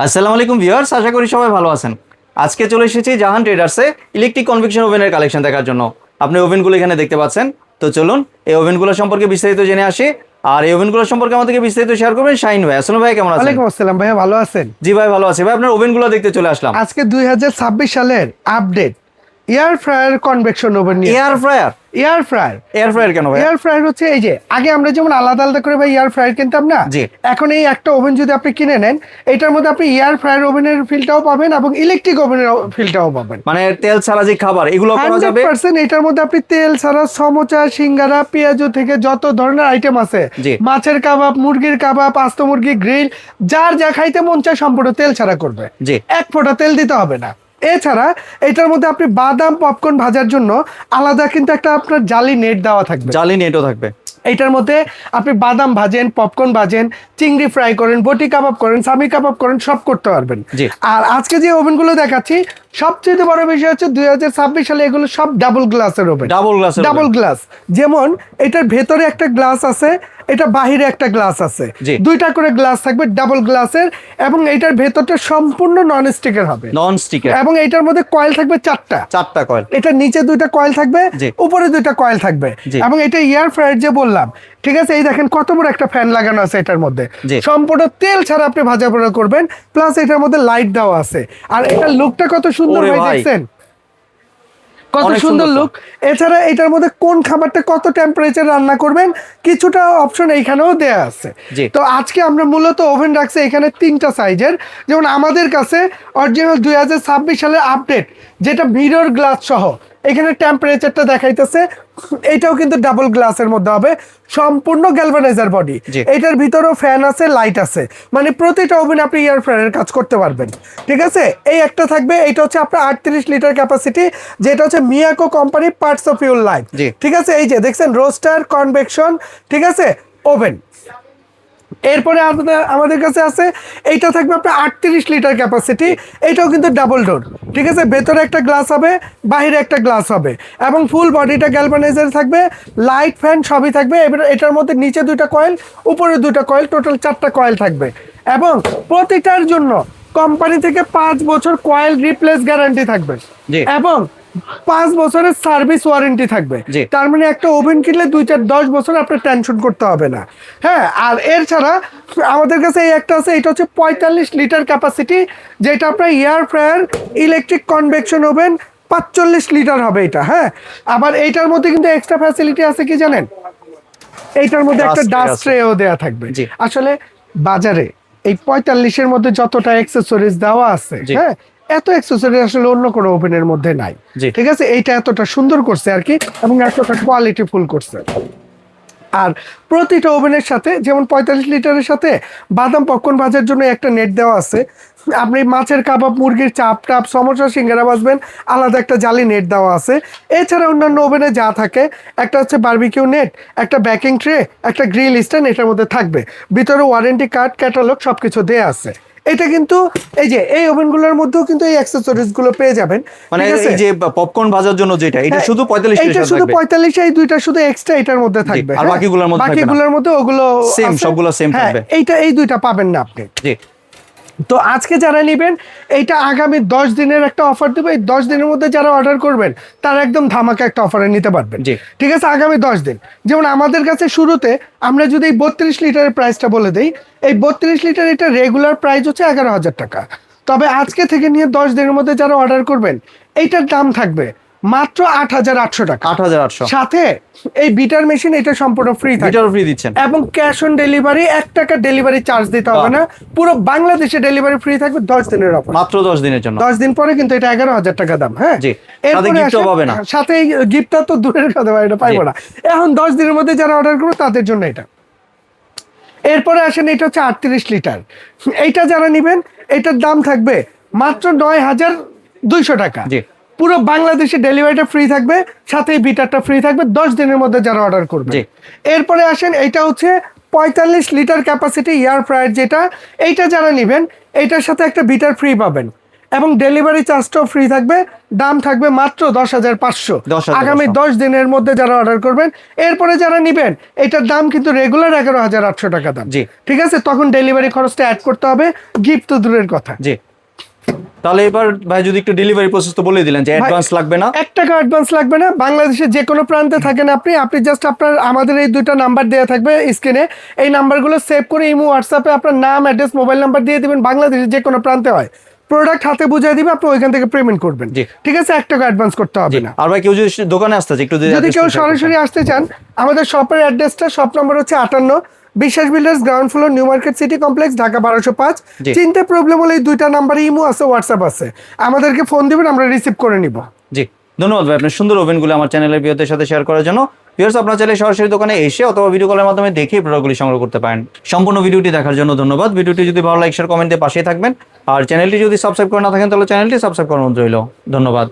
আসসালামু আলাইকুম ভিউয়ার্স, আশা করি সবাই ভালো আছেন। আজকে চলে এসেছি জাহান ট্রেডার্সে ইলেকট্রিক কনভেকশন ওভেনের কালেকশন দেখার জন্য। আপনি ওভেনগুলো এখানে দেখতে পাচ্ছেন। তো চলুন এই ওভেনগুলো সম্পর্কে বিস্তারিত জেনে আসি। আর এই ওভেনগুলো সম্পর্কে আমাদেরকে বিস্তারিত শেয়ার করবেন শাহিন ভাই। আসসালামু ভাই, কেমন আছেন? ওয়ালাইকুম আসসালাম ভাইয়া, ভালো আছেন? জি ভাই, ভালো আছি ভাই। আপনার ওভেনগুলো দেখতে চলে আসলাম। আজকে 2026 সালের update air fryer convection oven নিয়ে। Air fryer? Air fryer. Air fryer কেন ভাই? এয়ার ফ্রায়ার হচ্ছে এই যে আগে আমরা যেমন আলাদা আলাদা করে ভাই এয়ার ফ্রায়ার কিনতাম না, জি। এখন এই একটা ওভেন যদি আপনি কিনে নেন, এটার মধ্যে আপনি এয়ার ফ্রায়ার ওভেনের ফিলটাও পাবেন এবং ইলেকট্রিক ওভেনের ফিলটাও পাবেন। মানে তেল ছাড়া যে খাবার এগুলো করা যাবে 100% এটার মধ্যে আপনি তেল ছাড়া সমোচা, সিঙ্গারা, পেঁয়াজু থেকে যত ধরনের আইটেম আছে, জি। মাছের কাবাব, মুরগির কাবাব, আস্ত মুরগি, গ্রিল, যার যা খাইতে মন চায় সম্পূর্ণ তেল ছাড়া করবে। জি। এক ফোঁটা তেল দিতে হবে না। এছাড়া এটার মধ্যে আপনি বাদাম পপকর্ন ভাজার জন্য আলাদা কিন্তু একটা আপনার জালি নেট দেওয়া থাকবে। জালি নেটও থাকবে। এইটার মধ্যে আপনি বাদাম ভাজেন, পপকর্ন ভাজেন, চিংড়ি ফ্রাই করেন, বটি কাবাব করেন, সামি কাবাব করেন, সব করতে পারবেন। জি। আর আজকে যে ওভেনগুলো দেখাচ্ছি সবচেয়ে বড় বিষয় হচ্ছে 2026 সালে এগুলো সব ডাবল গ্লাসের oven. Double glass? Double glass, যেমন এটার ভেতরে একটা গ্লাস আছে, এটা বাহিরে একটা গ্লাস আছে, জি। দুইটা করে গ্লাস থাকবে ডাবল গ্লাসের, এবং এটার ভেতরটা সম্পূর্ণ নন স্টিকের হবে। নন স্টিকার? এবং এটার মধ্যে কয়েল থাকবে চারটা কয়েল। এটা নিচে দুইটা কয়েল থাকবে, জি। উপরে দুইটা কয়েল থাকবে। জি। এবং এটা এয়ার ফ্রায়ার যে বললাম, ঠিক আছে, এই দেখেন কত বড় একটা ফ্যান লাগানো আছে এটার মধ্যে। জি। সম্পূর্ণ তেল ছাড়া আপনি ভাজা পোড়া করবেন, প্লাস এটার মধ্যে লাইট দেওয়া আছে। আর এটার লুকটা কত সুন্দর ওরে ভাই, ভাই। দেখছেন কত অনেক সুন্দর সুন্দর তো। লুক। এছাড়া এটার মধ্যে কোন খাবারটা কত টেম্পারেচার রান্না করবেন কিছুটা অপশন এইখানেও দেয়া আছে। জি। তো আজকে আমরা মূলত ওভেন রাখছি এখানে 3টা সাইজের। যেমন আমাদের কাছে অরিজিনাল 2026 সালের আপডেট, যেটা মিরর গ্লাস সহ এখানে টেম্পারেচারটা দেখাইতেছে, এটাও কিন্তু ডাবল গ্লাসের মধ্যে হবে, সম্পূর্ণ গ্যালভানাইজার বডি। জি। এটার ভিতরেও ফ্যান আছে, লাইট আছে, মানে প্রতিটা ওভেন আপনি এয়ার ফ্রায়ারের কাজ করতে পারবেন। ঠিক আছে, এই একটা থাকবে, এটা হচ্ছে আপনার 38 লিটার ক্যাপাসিটি, যেটা হচ্ছে Miyako company parts of your life. জি। ঠিক আছে, এই যে দেখছেন রোস্টার, কনভেকশন, ঠিক আছে, ওভেন। এরপরে আমাদের কাছে আছে এইটা থাকবে আপনার 38 লিটার ক্যাপাসিটি, এটাও কিন্তু ডাবল ডোর। ঠিক আছে, ভেতরে একটা গ্লাস হবে, বাইরে একটা গ্লাস হবে, এবং ফুল বডিটা গ্যালভানাইজার থাকবে, লাইট ফ্যান সবই থাকবে। এবার এটার মধ্যে নিচে দুইটা কয়েল, উপরে দুইটা কয়েল, টোটাল 4টা কয়েল থাকবে। এবং প্রতিটার জন্য কোম্পানি থেকে 5 বছর কয়েল রিপ্লেস গ্যারান্টি থাকবে। জি। এবং 5 বছরের সার্ভিস ওয়ারেন্টি থাকবে। জি। তার মানে একটা ওভেন কিনলে 2-4-10 বছর আপনার টেনশন করতে হবে না। হ্যাঁ, আর এর ছাড়া আমাদের কাছে এই একটা আছে, এটা হচ্ছে 45 লিটার ক্যাপাসিটি, যেটা আপনার air fryer electric convection oven 45 litre হবে এটা। হ্যাঁ, আবার এইটার মধ্যে কিন্তু এক্সট্রা ফ্যাসিলিটি আছে কি জানেন, এইটার মধ্যে একটা Dust tray ডাস্ট আছে। ট্রেও দেওয়া থাকবে। জি। আসলে বাজারে এই 45-এর মধ্যে যতটা অ্যাক্সেসরিজ দেওয়া আছে, জি। হ্যাঁ, এত অ্যাক্সেসরি আসলে অন্য কোনো ওভেনের মধ্যে নাই। জি। ঠিক আছে, এইটা এতটা সুন্দর করছে আর কি, এবং এতটা কোয়ালিটি ফুল করছে। আর প্রতিটা ওভেনের সাথে, যেমন 45 লিটারের সাথে বাদাম পপকর্ন ভাজার জন্য একটা নেট দেওয়া আছে, আপনি মাছের কাবাব, মুরগির চাপ টাপ, সমোসা, সিঙ্গারা ভাজবেন, আলাদা একটা জালি নেট দেওয়া আছে। এছাড়া অন্যান্য ওভেনে যা থাকে, একটা হচ্ছে বারবিকিউ নেট, একটা বেকিং ট্রে, একটা গ্রিল স্ট্যান্ড এটার মধ্যে থাকবে, ভিতরে ওয়ারেন্টি কার্ড, ক্যাটালগ সবকিছু দেয়া আছে। এটা কিন্তু এই যে এই ওভেনগুলোর মধ্যেও কিন্তু এই অ্যাক্সেসরিজ গুলো পেয়ে যাবেন। মানে ঠিক আছে? এই যে পপকর্ন ভাজার জন্য যেটা, এটা হ্যাঁ, শুধু 45 এইটা লিটার শুধু থাকবে। 45, এই দুইটা শুধু এক্সট্রা এটার মধ্যে থাকবে। আর হ্যাঁ? বাকিগুলোর মধ্যে থাকবে না। বাকিগুলোর মধ্যে ওগুলো Same, আছে। সবগুলো same হ্যাঁ, থাকবে। এই দুইটা পাবেন না আপনি। জি। তো আজকে যারা নেবেন, এইটা আগামী 10 দিনের একটা অফার দেবো। এই 10 দিনের মধ্যে যারা অর্ডার করবেন তারা একদম ধামাকা একটা অফারে নিতে পারবেন। জি। ঠিক আছে, আগামী 10 দিন। যেমন আমাদের কাছে শুরুতে আমরা যদি এই 32 লিটারের প্রাইসটা বলে দেই, এই 32 লিটার এটা রেগুলার প্রাইস হচ্ছে 11,000 টাকা। তবে আজকে থেকে নিয়ে 10 দিনের মধ্যে যারা অর্ডার করবেন, এইটার দাম থাকবে মাত্র 8,800 টাকা। 8,800 সাথে এই বিটার মেশিন এটা সম্পূর্ণ ফ্রি থাকবে, লিটার ফ্রি দিচ্ছেন। এবং ক্যাশ অন ডেলিভারি 1 টাকা ডেলিভারি চার্জ দিতে হবে না। পুরো বাংলাদেশে ডেলিভারি ফ্রি থাকবে 10 দিনের অফার। মাত্র 10 দিনের জন্য। 10 দিন পরে কিন্তু এটা 11,000 টাকা দাম। হ্যাঁ, জি। সাথে এরপরে গিফটও আসেন- পাবে না। সাথে গিফটটা তো দূরের কথা ভাই, এটা পাইবো জি। না। এখন 10 দিনের মধ্যে যারা অর্ডার করবে তাদের জন্য এটা। এরপরে আসেন এটা হচ্ছে 38 লিটার, এইটা যারা নেবেন এটার দাম থাকবে মাত্র 9,200 টাকা। জি। পুরো বাংলাদেশে ডেলিভারিটা ফ্রি থাকবে, সাথে এই বিটারটা ফ্রি থাকবে 10 দিনের মধ্যে যারা অর্ডার করবে। জি। এরপরে আসেন এটা হচ্ছে 45 লিটার ক্যাপাসিটি এয়ার ফ্রায়ার, যেটা এইটা যারা নেবেন এইটার সাথে একটা বিটার ফ্রি পাবেন, এবং ডেলিভারি চার্জটাও ফ্রি থাকবে, দাম থাকবে মাত্র 10,500। 10,500 আগামী 10 দিনের মধ্যে যারা অর্ডার করবেন, এরপরে যারা নেবেন এটার দাম কিন্তু রেগুলার 11,800 টাকা দাম। জি। ঠিক আছে, তখন ডেলিভারি খরচটা অ্যাড করতে হবে, গিফট তো দূরের কথা। জি, তাহলে এবার ভাই যদি একটু ডেলিভারি প্রসেস তো বলে দিলেন যে অ্যাডভান্স লাগবে না, 1 টাকা অ্যাডভান্স লাগবে না। বাংলাদেশের যে কোনো প্রান্তে থাকেন আপনি জাস্ট আপনার আমাদের এই 2টা নাম্বার দেওয়া থাকবে স্ক্রিনে, এই নাম্বারগুলো সেভ করে ইমো হোয়াটসঅ্যাপে আপনার নাম, অ্যাড্রেস, মোবাইল নাম্বার দিয়ে দিবেন। বাংলাদেশের যে কোনো প্রান্তে হয়, প্রোডাক্ট হাতে বুঝিয়ে দিবে, আপনি ওইখান থেকে পেমেন্ট করবেন। জি। ঠিক আছে, 1 টাকা অ্যাডভান্স করতে হবে না। আর ভাই কেউ যদি দোকানে আসতে চায় একটু যদি কেউ সরাসরি আসতে চান, আমাদের শপের অ্যাড্রেসটা, শপ নম্বর হচ্ছে 58, বিশ্বাস builders, ground floor, new market city complex, Dhaka 1205। জি। চিনতে প্রবলেম হলে এই 2টা নাম্বারে ইমো আছে, হোয়াটসঅ্যাপ আছে, আমাদেরকে ফোন দিবেন, আমরা রিসিভ করে নিব। জি, ধন্যবাদ ভাই আপনার সুন্দর ওভেনগুলো আমার চ্যানেলের ভিউয়ারদের সাথে শেয়ার করার জন্য। ভিউয়ার্স, আপনারা চাইলে সরাসরি দোকানে এসে অথবা ভিডিও কলের মাধ্যমে দেখে প্রোডাক্টগুলি সংগ্রহ করতে পারেন। সম্পূর্ণ ভিডিওটি দেখার জন্য ধন্যবাদ। ভিডিওটি যদি ভালো লাইক, শেয়ার, কমেন্টে পাশেই থাকবেন। আর চ্যানেলটি যদি সাবস্ক্রাইব করে না থাকেন তাহলে চ্যানেলটি সাবস্ক্রাইব করার অনুরোধ রইল। ধন্যবাদ।